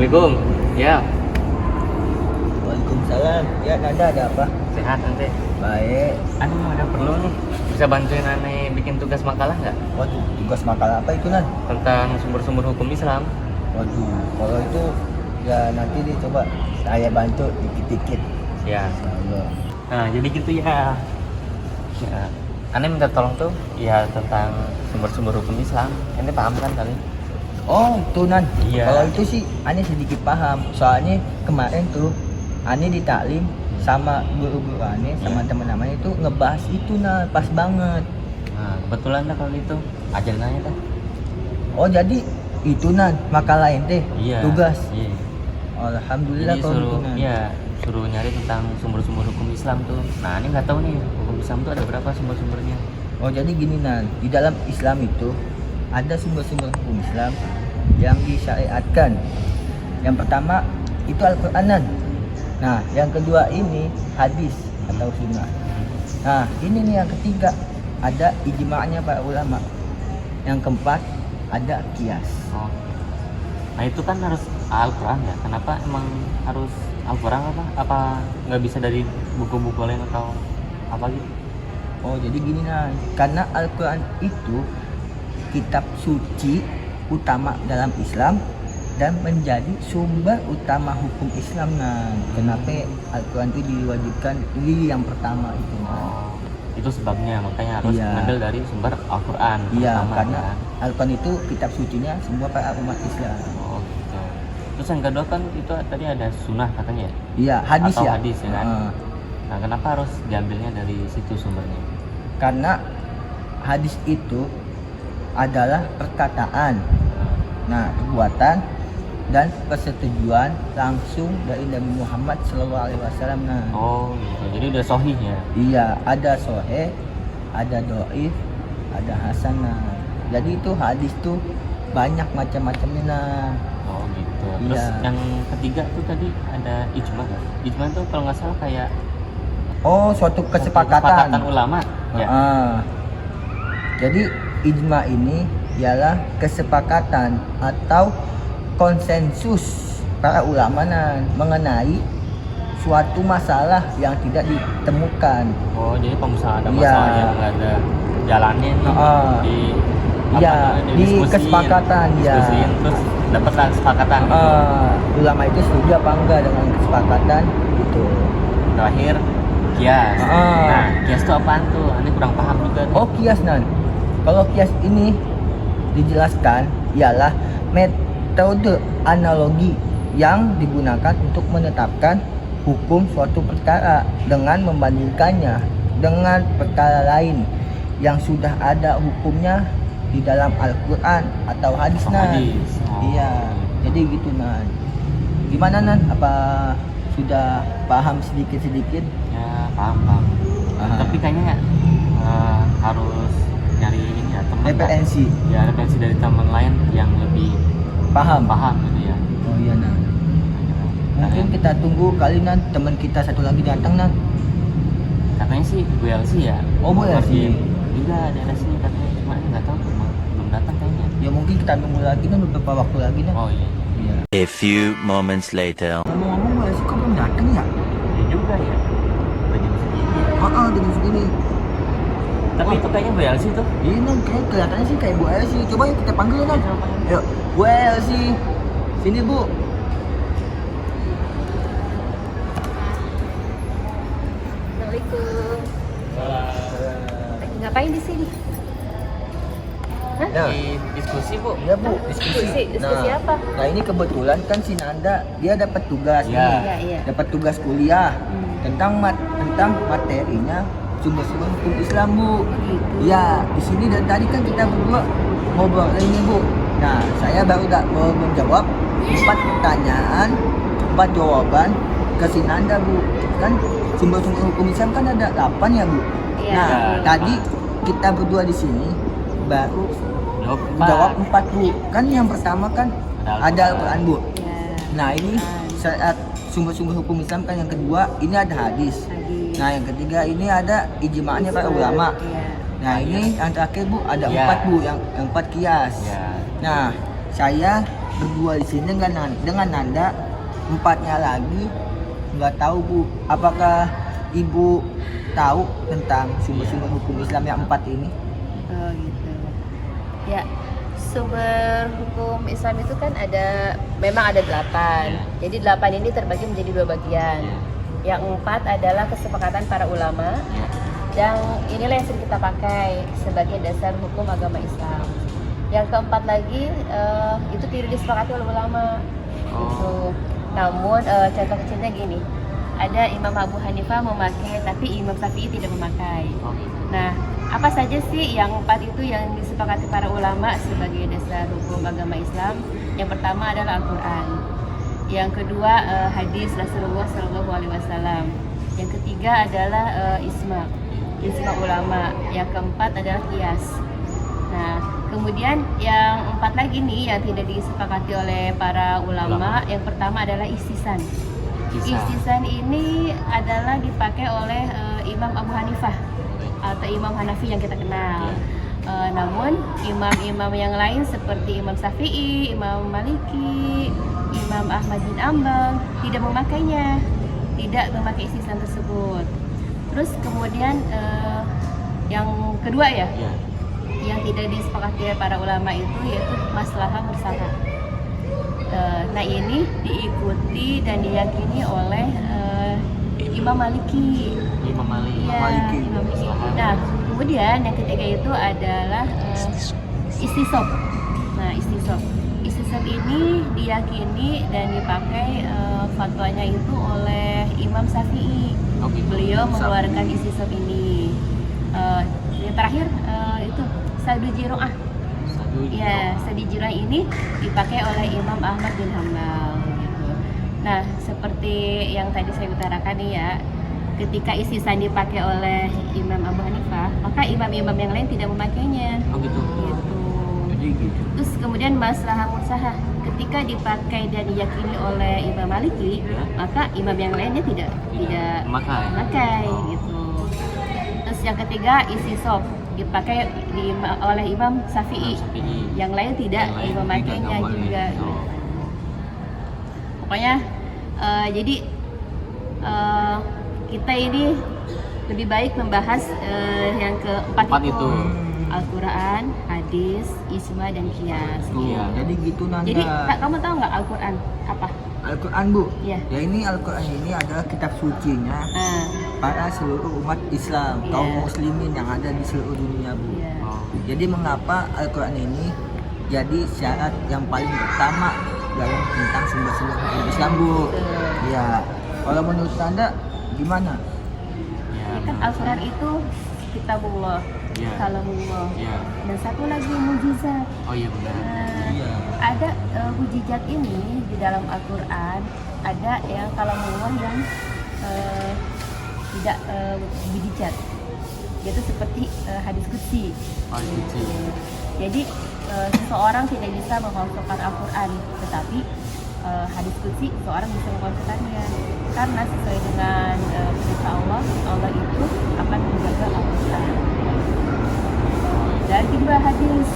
Assalamualaikum. Ya, Waalaikumsalam. Ya, Nanda ada apa? sehat nanti. Baik. Aduh, ada perlu nih. Bisa bantuin aneh bikin tugas makalah nggak? Waduh, tugas makalah apa itu, Nan? Tentang sumber-sumber hukum Islam. Waduh, kalau itu ya nanti deh coba saya bantu dikit-dikit. Ya. Insyaallah. Nah, jadi gitu ya. Ya. Aneh minta tolong tuh, ya tentang sumber-sumber hukum Islam. Ente paham kan kali? Oh, itu Nan. Iya. Kalau itu sih Ane sedikit paham. Soalnya kemarin tuh Ane di taklim sama guru-guru Ane sama teman-teman itu ngebahas itu Nan, pas banget. Nah, kebetulan dah kalau itu ajarin aja dah. Oh, jadi itu Nan, makalah ente Iya. tugas. Iya. Alhamdulillah Jadi kalau suruh, gitu Nan. ya suruh nyari tentang sumber-sumber hukum Islam tuh. Nah, ini nggak tahu nih hukum Islam tuh ada berapa sumber-sumbernya. Oh, jadi gini Nan, di dalam Islam itu ada sumber-sumber hukum Islam yang disyariatkan. Yang pertama itu Al-Qur'an Nan. Nah, yang kedua ini hadis atau sunnah. Nah, ini nih yang ketiga ada ijma'nya para ulama. Yang keempat ada kias. Oh. Nah, itu kan harus Al-Quran ya. Kenapa emang harus Al-Quran apa? Apa nggak bisa dari buku-buku lain atau apa gitu? Oh, jadi gini Nan, karena Al-Qur'an itu kitab suci utama dalam Islam dan menjadi sumber utama hukum Islam Nan. Kenapa Al-Qur'an itu diwajibkan ini yang pertama itu Nan? Oh, itu sebabnya makanya harus Iya. ngambil dari sumber Al-Quran. Iya, pertama, karena kan? Al-Qur'an itu kitab sucinya semua para umat Islam. Oh, gitu. Terus yang kedua kan itu tadi ada sunnah katanya ya? Iya, hadis Atau ya. hadis ya kan? Heeh. Nah, kenapa harus diambilnya dari situ sumbernya? Karena hadis itu adalah perkataan, nah perbuatan dan persetujuan langsung dari Nabi Muhammad SAW. Nah, Oh, gitu. Jadi udah sahih ya? iya, ada sahih, ada dhaif, ada hasan. Nah, jadi itu hadis tuh banyak macam-macamnya. Nah, Oh, gitu. Terus Iya. yang ketiga tuh tadi ada ijma. Ijma tuh kalau nggak salah kayak oh, suatu kesepakatan. ulama ya. Heeh. Jadi ijma ini ialah kesepakatan atau konsensus para ulama mengenai suatu masalah yang tidak ditemukan. Oh, jadi kalau misalnya ada Iya. masalah yang nggak ada jalannya nih Heeh. di Iya, namanya, di diskusiin. kesepakatan, ya. Diskusiin, terus dapatlah kesepakatan gitu. Ulama itu setuju apa enggak dengan kesepakatan itu. Terakhir kias. Heeh. Nah, kias itu apaan tuh? Ini kurang paham juga nih. Oh, kias Nan. Kalau kias ini dijelaskan ialah metode analogi yang digunakan untuk menetapkan hukum suatu perkara dengan membandingkannya dengan perkara lain yang sudah ada hukumnya di dalam Al-Qur'an atau hadis Oh, Nan. hadis. Oh. Iya, jadi gitu Nan. Gimana Nan? Apa sudah paham sedikit-sedikit? Ya, paham. Aha. Tapi kayaknya harus nyari ini ya teman. Referensi. Ya, referensi dari teman lain yang lebih Paham? paham gitu ya. Oh iya Nan. Mungkin kita tunggu kali Nan teman kita satu lagi datang Nan. Katanya sih Bu Elsi ya. Oh, Bu Mau Elsi. ngerjain juga daerah sini katanya, cuma nggak tahu tuh belum datang kayaknya. Ya mungkin kita tunggu lagi Nan beberapa waktu lagi Nan. Oh iya. Iya. A few moments later. Ngomong-ngomong Bu Elsi kok belum datang ya? Iya juga ya. Udah jam segini ya. Dengan segini. Tapi Wah. itu kayaknya Bu Elsi tuh. Iya Nan, kayak kelihatannya sih kayak Bu Elsi. Coba yuk kita panggil Nan. Yuk, Bu Elsi. Sini Bu. Assalamualaikum. Ngapain di sini? Hah? Nah, Di diskusi Bu. iya Bu, diskusi. Diskusi apa? Nah ini kebetulan kan si Nanda dia dapat tugas Iya. nih. Iya. Dapat tugas kuliah Hmm. tentang materinya sumber-sumber hukum Islam Bu. Gitu. Iya, di sini dari tadi kan kita berdua ngobrol ini Bu. Nah, saya baru mau menjawab 4 pertanyaan, 4 jawaban ke si Nanda Bu. Kan sumber-sumber hukum Islam kan ada 8 ya Bu. Iya. Nah, Iya. tadi kita berdua di sini baru Jawab jawab 4 Bu. Kan yang pertama kan ada Al-Qur'an Bu. Ya. Nah, ini saat sumber-sumber hukum Islam kan yang kedua ini ada hadis. Hadis. Nah, yang ketiga ini ada ijma'nya para ulama. Iya. Nah, ini yang terakhir Bu ada Iya. 4 Bu, yang 4 kias. Ya. Nah, saya berdua di sini dengan Nanda, empatnya lagi nggak tahu Bu. Apakah Ibu tahu tentang sumber-sumber hukum Islam yang 4 ini? Oh gitu. Ya, sumber hukum Islam itu kan memang ada 8. Jadi 8 ini terbagi menjadi 2 bagian. Yang 4 adalah kesepakatan para ulama. Yang inilah yang sering kita pakai sebagai dasar hukum agama Islam. Yang keempat lagi itu tidak disepakati oleh ulama. Gitu. Namun contoh kecilnya gini, ada Imam Abu Hanifah memakai, tapi Imam Syafi'i tidak memakai. Nah, apa saja sih yang 4 itu yang disepakati para ulama sebagai dasar hukum agama Islam? Yang pertama adalah Al-Quran. Yang kedua hadis Rasulullah SAW. Yang ketiga adalah ijma ulama. Yang keempat adalah qiyas. Nah, kemudian yang 4 lagi nih yang tidak disepakati oleh para ulama. Yang pertama adalah istisan. Istisan ini adalah dipakai oleh Imam Abu Hanifah atau Imam Hanafi yang kita kenal. Namun imam-imam yang lain seperti Imam Syafi'i, Imam Maliki, Imam Ahmad bin Ambal tidak memakainya, tidak memakai istisan tersebut. Terus kemudian yang kedua yang tidak disepakati oleh para ulama itu yaitu maslahah mursyalah. Nah ini diikuti dan diyakini oleh Imam Maliki. Imam Maliki. Ya, Imam Maliki. Nah kemudian yang ketiga itu adalah istisab. Nah istisab ini diyakini dan dipakai fatwanya itu oleh Imam Syafi'i. Beliau mengeluarkan istisab ini. Yang terakhir itu Sadu Jiro'ah. Ya, Sadi Jirah ini dipakai oleh Imam Ahmad bin Hambal gitu. Nah, seperti yang tadi saya utarakan nih ya, ketika istisan dipakai oleh Imam Abu Hanifah, maka imam-imam yang lain tidak memakainya. Oh gitu. Jadi gitu. Terus kemudian maslahah mursyalah, ketika dipakai dan diyakini oleh Imam Maliki, maka imam yang lainnya tidak memakai gitu. Terus yang ketiga istisab dipakai oleh Imam Syafi'i. Yang lain tidak memakainya juga. Pokoknya jadi kita ini lebih baik membahas yang keempat itu. Al-Quran, hadis, ijma dan qiyas. Jadi gitu Nanda. Jadi kamu tahu nggak Al-Quran apa? Al-Quran Bu? Iya. Ya ini Al-Quran ini adalah kitab sucinya para seluruh umat Islam, kaum muslimin yang ada di seluruh dunia Bu. Jadi mengapa Al-Quran ini jadi syarat yang paling pertama dalam tentang sumber-sumber hukum Islam Bu? Ya, kalau menurut Anda gimana? Ya kan Al-Quran itu kitabullah, kalamullah. Dan satu lagi mujizat. Oh iya benar. Ada mujizat ini di dalam Al-Quran, ada yang kalamullah yang tidak mujizat, yaitu seperti hadis qudsi. Jadi seseorang tidak bisa menghafalkan Al-Quran, tetapi hadis qudsi seorang bisa menghafalkannya karena sesuai dengan perintah Allah itu akan menjaga Al-Quran. Dan kedua hadis.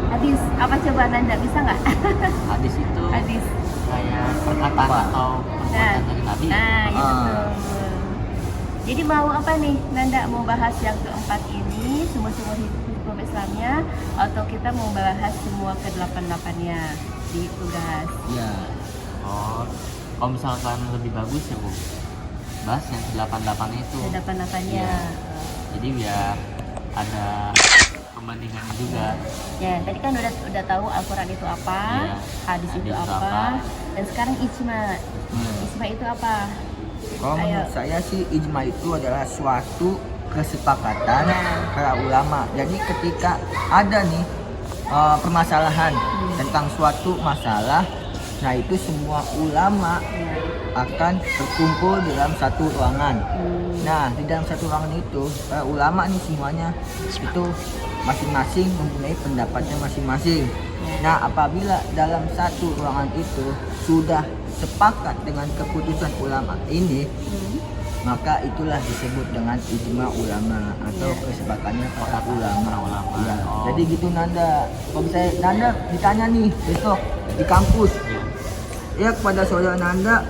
Hadis apa coba Nanda bisa nggak? Hadis itu Hadis kayak perkataan atau perbuatan dari Nabi. Nah, itu. Jadi mau apa nih Nanda, mau bahas yang keempat ini semua hukum Islamnya atau kita mau bahas semua ke-8-8-nya di tugas? Ya. Oh, kalau misalkan lebih bagus ya Bu, bahas yang 8-8 itu. 8-8-nya. Jadi biar ada perbandingannya juga. Ya, tadi kan udah tahu Al-Quran itu apa, hadis itu apa, dan sekarang ijma. Ijma itu apa? Kalau menurut saya sih ijma itu adalah suatu kesepakatan para ulama. Jadi ketika ada nih permasalahan tentang suatu masalah, nah itu semua ulama akan berkumpul dalam satu ruangan. Nah di dalam satu ruangan itu para ulama nih semuanya itu masing-masing mempunyai pendapatnya masing-masing. Nah apabila dalam satu ruangan itu sudah sepakat dengan keputusan ulama ini, maka itulah disebut dengan ijma ulama atau Iya. kesepakatannya para Para ulama. ulama. Iya. Oh. Jadi gitu Nanda. Kalau misalnya Nanda ditanya nih besok di kampus, Iya. ya kepada saudara Nanda,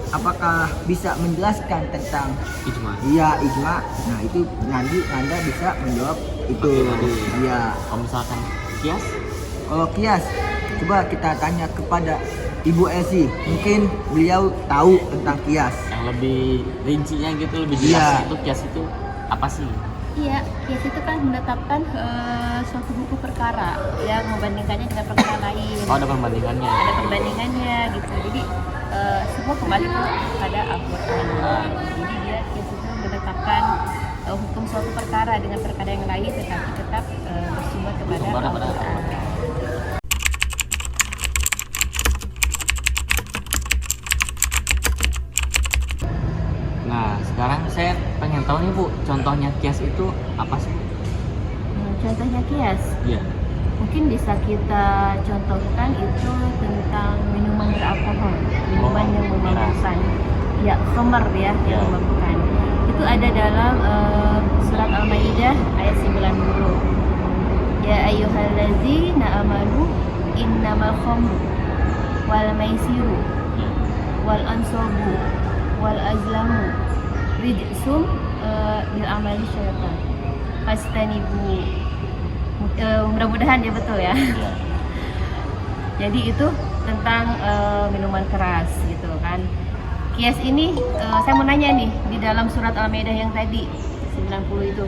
apakah bisa menjelaskan tentang Ijma. ijma? Nah itu nanti Nanda bisa menjawab itu. Iya. Kalau misalkan kias, Kalau kias, coba kita tanya kepada Ibu Esi, mungkin beliau tahu tentang kias. yang lebih rincinya gitu, lebih Iya. jelas itu kias itu apa sih? Iya, kias itu kan menetapkan suatu buku perkara yang membandingkannya dengan perkara lain. Oh, ada perbandingannya. Ada perbandingannya gitu. Jadi semua kembali kepada Al-Quran. Jadi dia kias itu menetapkan hukum suatu perkara dengan perkara yang lain, tetapi tetap bersumber kepada Bersumber kepada Al-Quran. Nah, sekarang saya pengen tahu nih Bu, contohnya kias itu apa sih Bu? Contohnya kias, Iya. mungkin bisa kita contohkan itu tentang minuman beralkohol, minuman yang memabukkan. Ya, khamar ya, Ya. yang memabukkan. Itu ada dalam surat Al-Maidah ayat 90. Ya ayyuhallazina amanu innamal khamru wal maisiru Iya. wal ansabu wal azlamu rijsum bil amali syaitan fastanibu. Mudah-mudahan ya betul ya. Iya. Jadi itu tentang minuman keras gitu kan. Kias ini saya mau nanya nih, di dalam surat Al-Maidah yang tadi 90 itu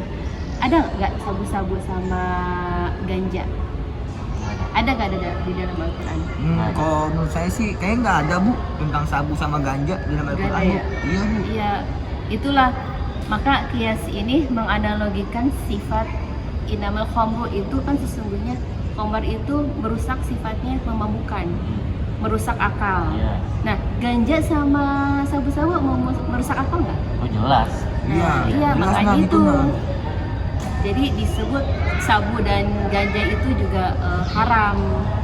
ada nggak sabu-sabu sama ganja? Ada nggak ada di dalam Al-Quran? Kalau menurut saya sih kayaknya nggak ada Bu tentang sabu sama ganja di dalam Nggak Al-Quran. ada Bu. ya? Iya Bu. Iya, itulah maka kias ini menganalogikan sifat inamal khamru itu kan sesungguhnya khamar itu merusak sifatnya memabukkan, merusak akal. Iya. Nah, ganja sama sabu-sabu mau merusak akal nggak? Oh, jelas. Iya, Iya, jelas makanya Bang, itu. Bang. Jadi disebut sabu dan ganja itu juga haram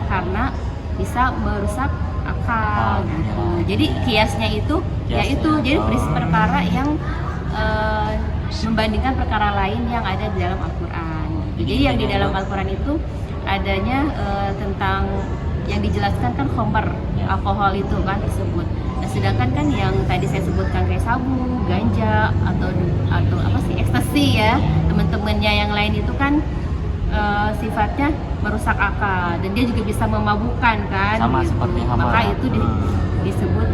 karena bisa merusak akal gitu. Ya. Jadi kiasnya itu Kiasnya. yaitu jadi Oh. perkara yang membandingkan perkara lain yang ada di dalam Al-Quran. Jadi yang di dalam Al-Quran itu adanya tentang yang dijelaskan kan khamar, Ya. alkohol itu kan tersebut. Nah, sedangkan kan yang tadi saya sebutkan kayak sabu, ganja atau apa sih ekstasi ya, teman-temannya yang lain itu kan sifatnya merusak akal dan dia juga bisa memabukkan kan. Sama gitu. seperti khamar. Maka itu disebut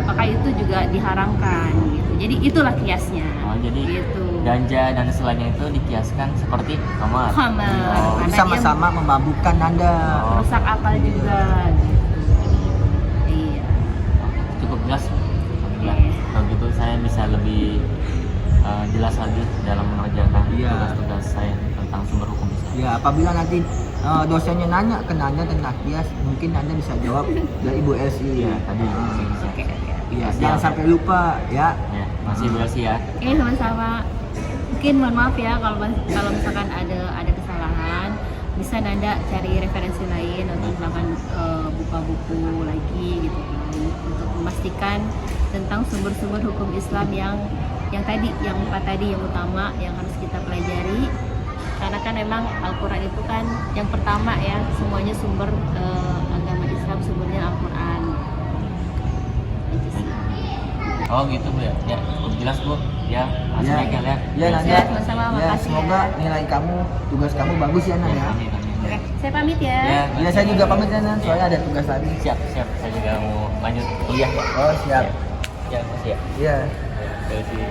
maka itu juga diharamkan gitu. Jadi itulah kiasnya. Oh, jadi Gitu. ganja dan selainnya itu dikiaskan seperti khamar. Khamar. Oh, Karena Jadi sama-sama memabukkan Nanda. Oh. merusak akal juga gitu. Iya. cukup jelas. Ya, Oke. kalau gitu saya bisa lebih jelas lagi dalam mengerjakan Iya. tugas-tugas saya tentang sumber hukum Islam. Ya, apabila nanti dosennya nanya ke Nanda tentang kias, mungkin Nanda bisa jawab dari Ibu Elsie. Iya, tadi. Oke, oke. Iya, Siap. jangan sampai lupa ya. Ya, masih berarti ya. Oke, sama-sama. Mungkin mohon maaf ya kalau misalkan ada kesalahan, bisa Nanda cari referensi lain atau misalkan buka buku lagi gitu kan untuk memastikan tentang sumber-sumber hukum Islam yang tadi, yang 4 tadi yang utama yang harus kita pelajari. Karena kan memang Al-Quran itu kan yang pertama ya, semuanya sumber agama Islam sumbernya Al-Quran. Itu sih. Oh gitu Bu ya. Ya, cukup jelas Bu. Ya, masih Ya. ya. Ya, Nanda. Ya, sama-sama, Ya, makasih semoga ya. nilai kamu, tugas kamu bagus ya, Nanda. Ya, Ya. amin, amin. Oke, saya pamit ya. Ya, Ya, saya juga pamit ya, Nanda, soalnya ada tugas lagi. siap. Saya juga mau lanjut kuliah Pak. Oh, siap. Ya, masih ya. Iya. Terima kasih.